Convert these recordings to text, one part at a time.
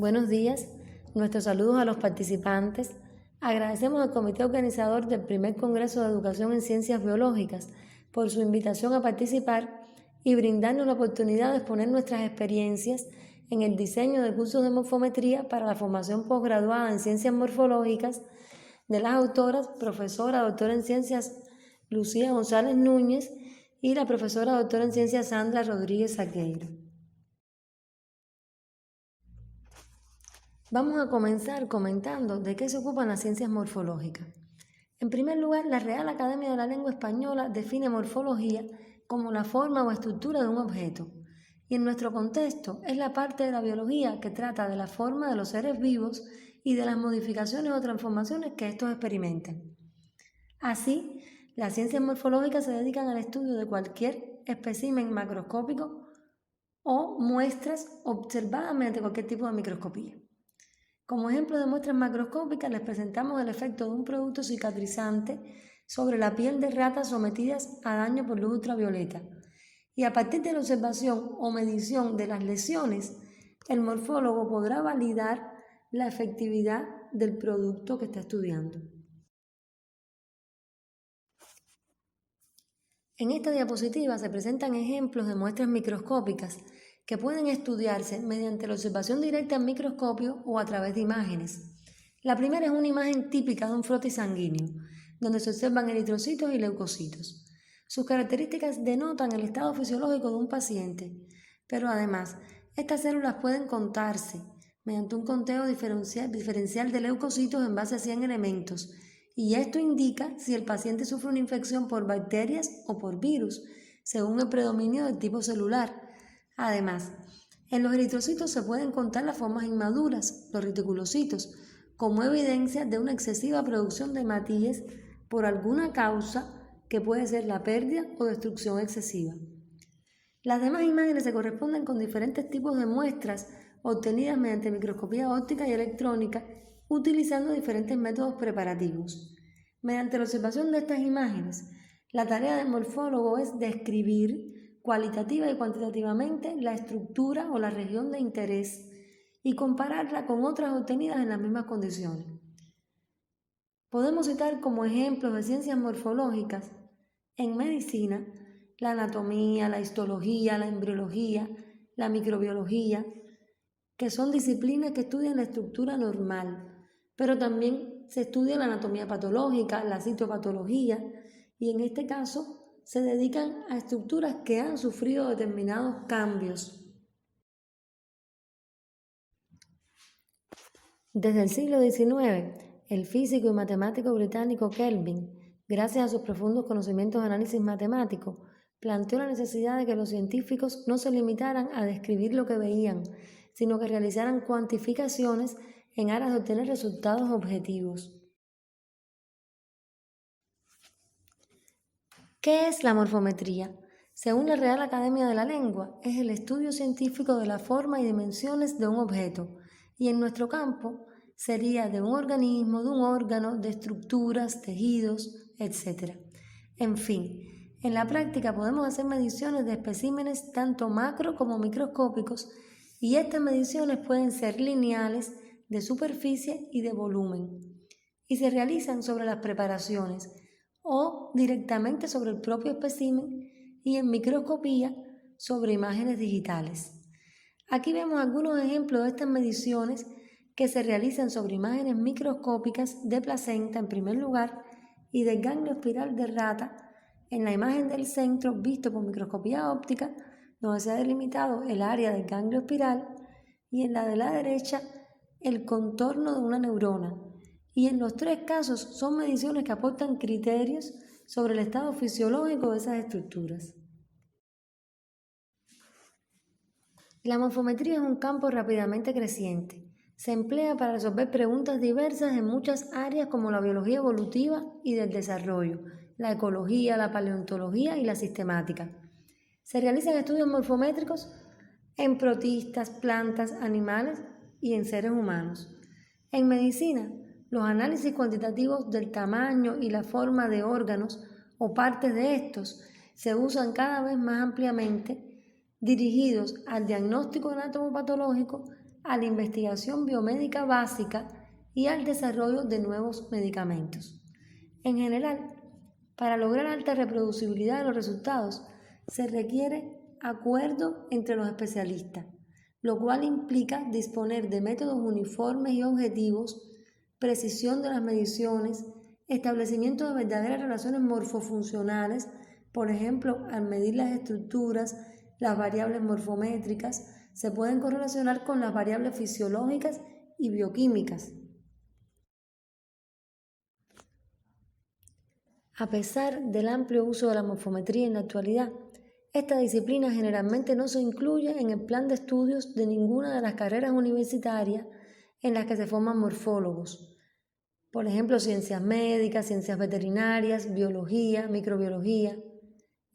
Buenos días, nuestros saludos a los participantes. Agradecemos al comité organizador del primer Congreso de Educación en Ciencias Biológicas por su invitación a participar y brindarnos la oportunidad de exponer nuestras experiencias en el diseño de cursos de morfometría para la formación posgraduada en Ciencias Morfológicas de las autoras, profesora doctora en Ciencias Lucía González Núñez y la profesora doctora en Ciencias Sandra Rodríguez Saqueiro. Vamos a comenzar comentando de qué se ocupan las ciencias morfológicas. En primer lugar, la Real Academia de la Lengua Española define morfología como la forma o estructura de un objeto, y en nuestro contexto es la parte de la biología que trata de la forma de los seres vivos y de las modificaciones o transformaciones que estos experimentan. Así, las ciencias morfológicas se dedican al estudio de cualquier espécimen macroscópico o muestras observadas mediante cualquier tipo de microscopía. Como ejemplo de muestras macroscópicas les presentamos el efecto de un producto cicatrizante sobre la piel de ratas sometidas a daño por luz ultravioleta. Y a partir de la observación o medición de las lesiones, el morfólogo podrá validar la efectividad del producto que está estudiando. En esta diapositiva se presentan ejemplos de muestras microscópicas que pueden estudiarse mediante la observación directa en microscopio o a través de imágenes. La primera es una imagen típica de un frotis sanguíneo, donde se observan eritrocitos y leucocitos. Sus características denotan el estado fisiológico de un paciente, pero además, estas células pueden contarse mediante un conteo diferencial de leucocitos en base a 100 elementos, y esto indica si el paciente sufre una infección por bacterias o por virus, según el predominio del tipo celular. Además, en los eritrocitos se pueden contar las formas inmaduras, los reticulocitos, como evidencia de una excesiva producción de hematíes por alguna causa que puede ser la pérdida o destrucción excesiva. Las demás imágenes se corresponden con diferentes tipos de muestras obtenidas mediante microscopía óptica y electrónica utilizando diferentes métodos preparativos. Mediante la observación de estas imágenes, la tarea del morfólogo es describir cualitativa y cuantitativamente la estructura o la región de interés y compararla con otras obtenidas en las mismas condiciones. Podemos citar como ejemplos de ciencias morfológicas en medicina la anatomía, la histología, la embriología, la microbiología, que son disciplinas que estudian la estructura normal, pero también se estudia la anatomía patológica, la citopatología, y en este caso se dedican a estructuras que han sufrido determinados cambios. Desde el siglo XIX, el físico y matemático británico Kelvin, gracias a sus profundos conocimientos de análisis matemático, planteó la necesidad de que los científicos no se limitaran a describir lo que veían, sino que realizaran cuantificaciones en aras de obtener resultados objetivos. ¿Qué es la morfometría? Según la Real Academia de la Lengua, es el estudio científico de la forma y dimensiones de un objeto, y en nuestro campo sería de un organismo, de un órgano, de estructuras, tejidos, etc. En fin, en la práctica podemos hacer mediciones de especímenes tanto macro como microscópicos, y estas mediciones pueden ser lineales, de superficie y de volumen, y se realizan sobre las preparaciones o directamente sobre el propio espécimen y en microscopía sobre imágenes digitales. Aquí vemos algunos ejemplos de estas mediciones que se realizan sobre imágenes microscópicas de placenta en primer lugar y del ganglio espiral de rata en la imagen del centro visto por microscopía óptica, donde se ha delimitado el área del ganglio espiral, y en la de la derecha el contorno de una neurona. Y en los tres casos son mediciones que aportan criterios sobre el estado fisiológico de esas estructuras. La morfometría es un campo rápidamente creciente. Se emplea para resolver preguntas diversas en muchas áreas como la biología evolutiva y del desarrollo, la ecología, la paleontología y la sistemática. Se realizan estudios morfométricos en protistas, plantas, animales y en seres humanos. En medicina, los análisis cuantitativos del tamaño y la forma de órganos o partes de estos se usan cada vez más ampliamente dirigidos al diagnóstico anatomopatológico, a la investigación biomédica básica y al desarrollo de nuevos medicamentos. En general, para lograr alta reproducibilidad de los resultados, se requiere acuerdo entre los especialistas, lo cual implica disponer de métodos uniformes y objetivos, precisión de las mediciones, establecimiento de verdaderas relaciones morfofuncionales, por ejemplo, al medir las estructuras, las variables morfométricas se pueden correlacionar con las variables fisiológicas y bioquímicas. A pesar del amplio uso de la morfometría en la actualidad, esta disciplina generalmente no se incluye en el plan de estudios de ninguna de las carreras universitarias en las que se forman morfólogos. Por ejemplo, ciencias médicas, ciencias veterinarias, biología, microbiología.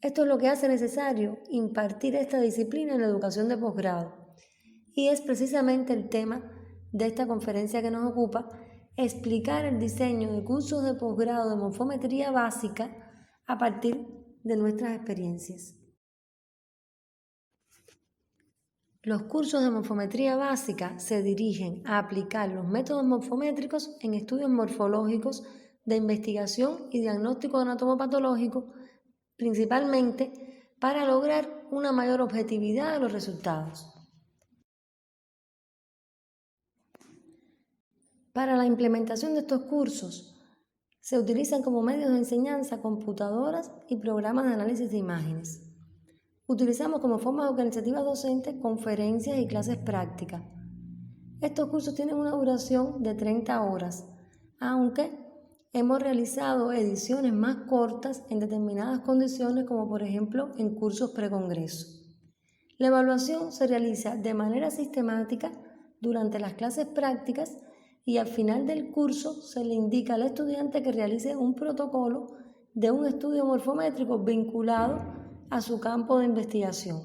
Esto es lo que hace necesario impartir esta disciplina en la educación de posgrado. Y es precisamente el tema de esta conferencia que nos ocupa, explicar el diseño de cursos de posgrado de morfometría básica a partir de nuestras experiencias. Los cursos de morfometría básica se dirigen a aplicar los métodos morfométricos en estudios morfológicos de investigación y diagnóstico anatomopatológico, principalmente para lograr una mayor objetividad de los resultados. Para la implementación de estos cursos, se utilizan como medios de enseñanza computadoras y programas de análisis de imágenes. Utilizamos como formas organizativas docentes conferencias y clases prácticas. Estos cursos tienen una duración de 30 horas, aunque hemos realizado ediciones más cortas en determinadas condiciones, como por ejemplo en cursos precongreso. La evaluación se realiza de manera sistemática durante las clases prácticas y al final del curso se le indica al estudiante que realice un protocolo de un estudio morfométrico vinculado a su campo de investigación.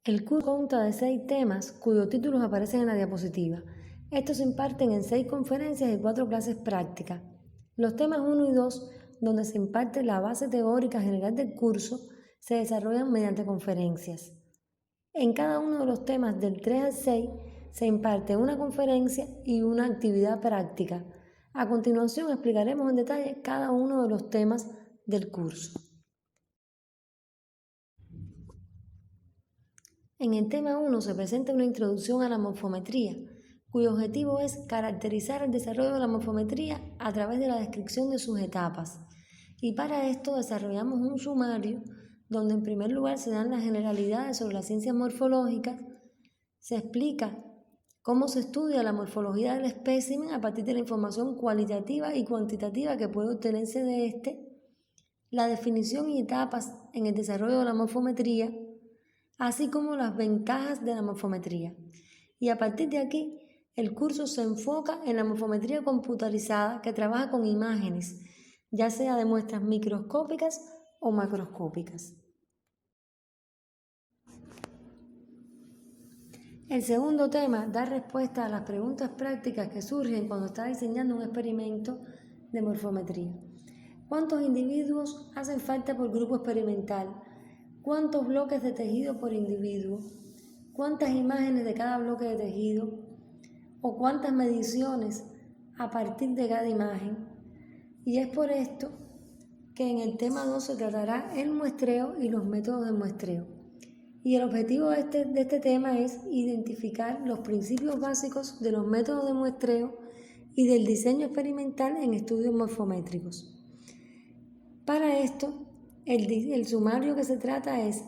El curso consta de 6 temas cuyos títulos aparecen en la diapositiva. Estos se imparten en 6 conferencias y 4 clases prácticas. Los temas 1 y 2, donde se imparte la base teórica general del curso, se desarrollan mediante conferencias. En cada uno de los temas del 3 al 6 se imparte una conferencia y una actividad práctica. A continuación explicaremos en detalle cada uno de los temas del curso. En el tema 1 se presenta una introducción a la morfometría, cuyo objetivo es caracterizar el desarrollo de la morfometría a través de la descripción de sus etapas. Y para esto desarrollamos un sumario donde en primer lugar se dan las generalidades sobre las ciencias morfológicas, se explica cómo se estudia la morfología del espécimen a partir de la información cualitativa y cuantitativa que puede obtenerse de este, la definición y etapas en el desarrollo de la morfometría, así como las ventajas de la morfometría. Y a partir de aquí, el curso se enfoca en la morfometría computarizada que trabaja con imágenes, ya sea de muestras microscópicas o macroscópicas. El segundo tema da respuesta a las preguntas prácticas que surgen cuando está diseñando un experimento de morfometría. ¿Cuántos individuos hacen falta por grupo experimental? ¿Cuántos bloques de tejido por individuo? ¿Cuántas imágenes de cada bloque de tejido? ¿O cuántas mediciones a partir de cada imagen? Y es por esto que en el tema 2 se tratará el muestreo y los métodos de muestreo. Y el objetivo de este tema es identificar los principios básicos de los métodos de muestreo y del diseño experimental en estudios morfométricos. Para esto, el sumario que se trata es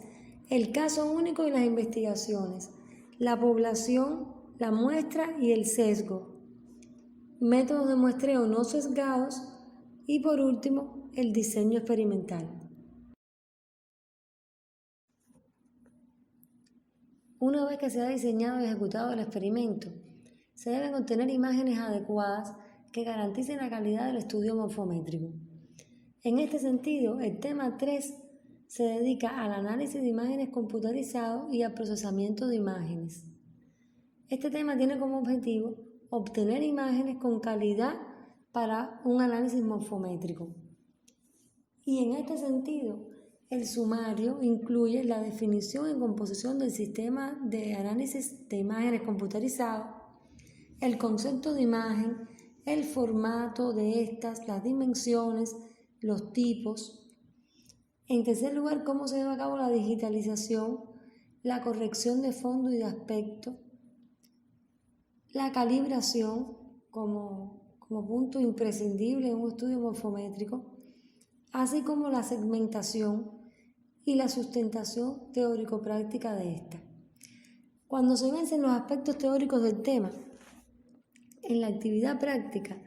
el caso único y las investigaciones, la población, la muestra y el sesgo, métodos de muestreo no sesgados y por último, el diseño experimental. Una vez que se ha diseñado y ejecutado el experimento, se deben obtener imágenes adecuadas que garanticen la calidad del estudio morfométrico. En este sentido, el tema 3 se dedica al análisis de imágenes computarizado y al procesamiento de imágenes. Este tema tiene como objetivo obtener imágenes con calidad para un análisis morfométrico. Y en este sentido, el sumario incluye la definición y composición del sistema de análisis de imágenes computarizado, el concepto de imagen, el formato de estas, las dimensiones, los tipos. En tercer lugar, cómo se lleva a cabo la digitalización, la corrección de fondo y de aspecto, la calibración como punto imprescindible en un estudio morfométrico, así como la segmentación y la sustentación teórico-práctica de esta. Cuando se vencen los aspectos teóricos del tema, en la actividad práctica,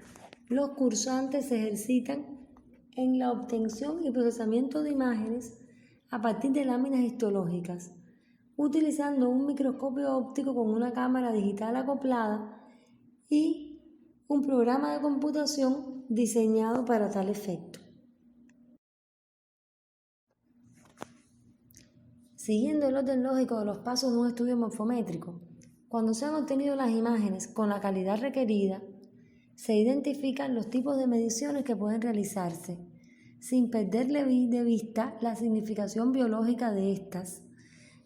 los cursantes se ejercitan en la obtención y procesamiento de imágenes a partir de láminas histológicas, utilizando un microscopio óptico con una cámara digital acoplada y un programa de computación diseñado para tal efecto. Siguiendo el orden lógico de los pasos de un estudio morfométrico, cuando se han obtenido las imágenes con la calidad requerida, se identifican los tipos de mediciones que pueden realizarse, sin perderle de vista la significación biológica de estas.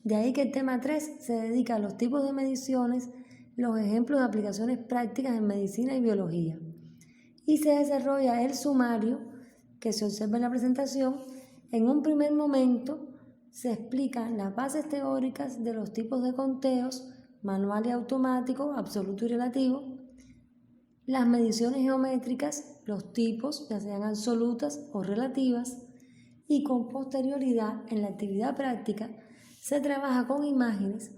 De ahí que el tema 3 se dedica a los tipos de mediciones, los ejemplos de aplicaciones prácticas en medicina y biología. Y se desarrolla el sumario, que se observa en la presentación. En un primer momento se explican las bases teóricas de los tipos de conteos, manual y automático, absoluto y relativo, las mediciones geométricas, los tipos, ya sean absolutas o relativas, y con posterioridad en la actividad práctica se trabaja con imágenes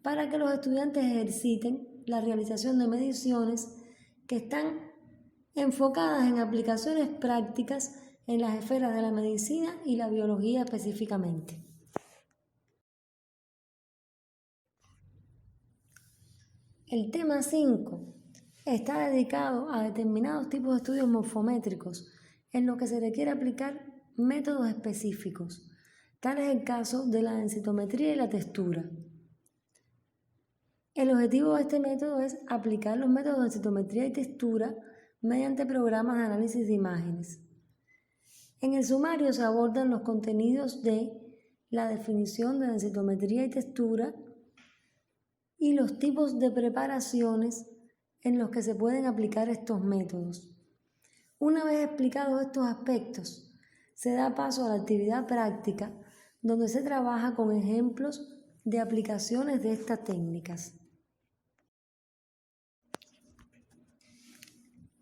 para que los estudiantes ejerciten la realización de mediciones que están enfocadas en aplicaciones prácticas en las esferas de la medicina y la biología específicamente. El tema 5 está dedicado a determinados tipos de estudios morfométricos en los que se requiere aplicar métodos específicos. Tal es el caso de la densitometría y la textura. El objetivo de este método es aplicar los métodos de densitometría y textura mediante programas de análisis de imágenes. En el sumario se abordan los contenidos de la definición de densitometría y textura y los tipos de preparaciones en los que se pueden aplicar estos métodos. Una vez explicados estos aspectos, se da paso a la actividad práctica, donde se trabaja con ejemplos de aplicaciones de estas técnicas.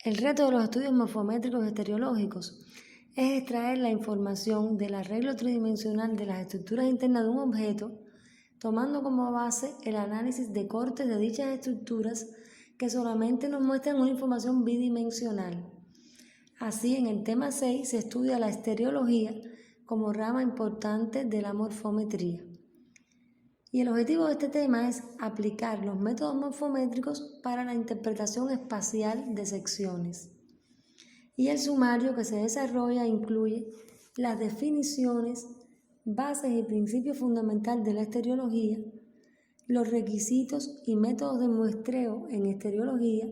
El reto de los estudios morfométricos y estereológicos es extraer la información del arreglo tridimensional de las estructuras internas de un objeto, tomando como base el análisis de cortes de dichas estructuras que solamente nos muestran una información bidimensional. Así, en el tema 6 se estudia la estereología como rama importante de la morfometría. Y el objetivo de este tema es aplicar los métodos morfométricos para la interpretación espacial de secciones. Y el sumario que se desarrolla incluye las definiciones, bases y principios fundamentales de la estereología, los requisitos y métodos de muestreo en estereología,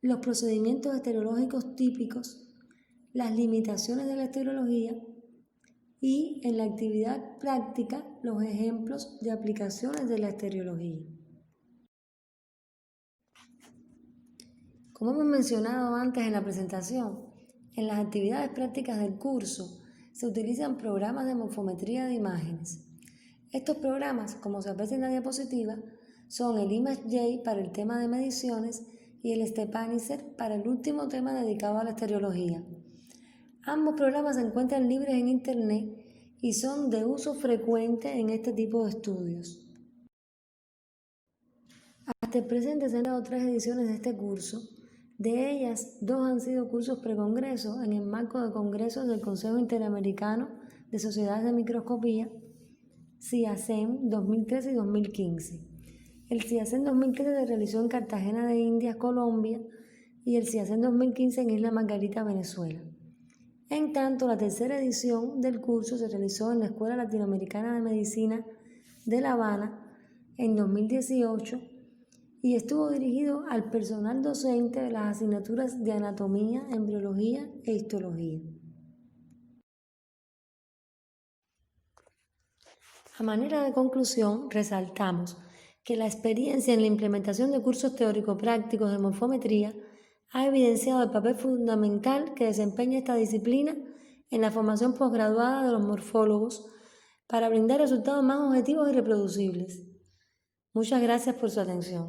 los procedimientos estereológicos típicos, las limitaciones de la estereología y, en la actividad práctica, los ejemplos de aplicaciones de la estereología. Como hemos mencionado antes en la presentación, en las actividades prácticas del curso se utilizan programas de morfometría de imágenes. Estos programas, como se aprecia en la diapositiva, son el ImageJ para el tema de mediciones y el Stepaniser para el último tema dedicado a la estereología. Ambos programas se encuentran libres en Internet y son de uso frecuente en este tipo de estudios. Hasta el presente se han dado 3 ediciones de este curso. De ellas, 2 han sido cursos precongreso en el marco de congresos del Consejo Interamericano de Sociedades de Microscopía, CIASEM 2013 y 2015. El CIASEM 2013 se realizó en Cartagena de Indias, Colombia, y el CIASEM 2015 en Isla Margarita, Venezuela. En tanto, la tercera edición del curso se realizó en la Escuela Latinoamericana de Medicina de La Habana en 2018 y estuvo dirigido al personal docente de las asignaturas de anatomía, embriología e histología. A manera de conclusión, resaltamos que la experiencia en la implementación de cursos teórico-prácticos de morfometría ha evidenciado el papel fundamental que desempeña esta disciplina en la formación posgraduada de los morfólogos para brindar resultados más objetivos y reproducibles. Muchas gracias por su atención.